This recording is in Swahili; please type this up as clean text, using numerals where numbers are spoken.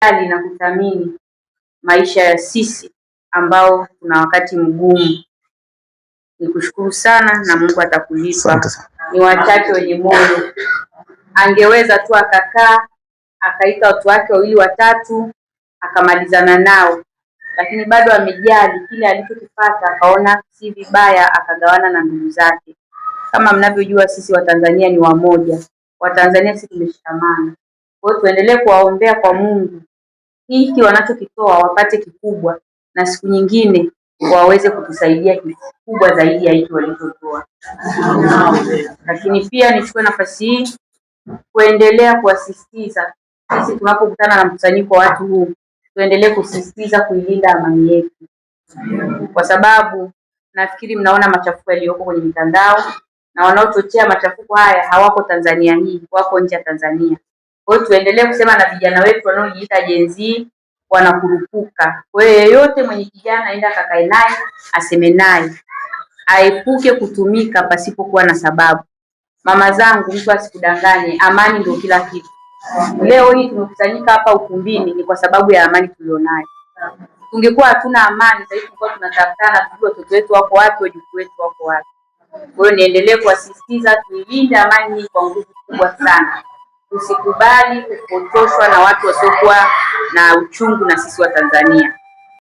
kujali na kuthamini maisha ya sisi ambao tuna wakati mgumu. Nikushukuru sana na Mungu atakulipa. Ni wachache wenye moyo. Angeweza tu akakaa akaita watu wake wawili watatu akamalizana nao, lakini bado amejali kile alichokipata, akaona si vibaya akagawana na ndugu zake. Kama mnavyojua sisi Watanzania ni wamoja. Watanzania sisi tumeshikamana. Kwa hiyo tuendelee kuwaombea kwa Mungu hiki wanachokitoa wapate kikubwa, na siku nyingine waweze kutusaidia kikubwa zaidi ya hiki walichotoa. Lakini pia nichukue nafasi hii kuendelea kuasisitiza sisi tunapokutana na mkusanyiko wa watu huu, tuendelee kusisitiza kuilinda amani yetu, kwa sababu nafikiri mnaona machafuko yaliyoko kwenye mitandao, na wanaochochea machafuko haya hawako Tanzania hii, wako nje ya Tanzania. Kwa hiyo tuendelee kusema na vijana wetu wanaojiita Gen Z wanakurupuka. Kwa hiyo yeyote mwenye kijana aenda kakae naye, aseme naye, aepuke kutumika pasipokuwa na sababu. Mama zangu, mtu asikudanganye, amani ndio kila kitu. Leo hii tumekusanyika hapa ukumbini ni kwa sababu ya amani tulionayo. Tungekuwa hatuna amani, sasa hivi tulikuwa tunatafutana tujue watoto wetu wako wapi, wajukuu wetu wako wapi. Kwa hiyo niendelee kuasisitiza tuilinde amani hii kwa nguvu kubwa sana. Usikubali kupotoshwa na watu wasiokuwa na uchungu na sisi wa Tanzania.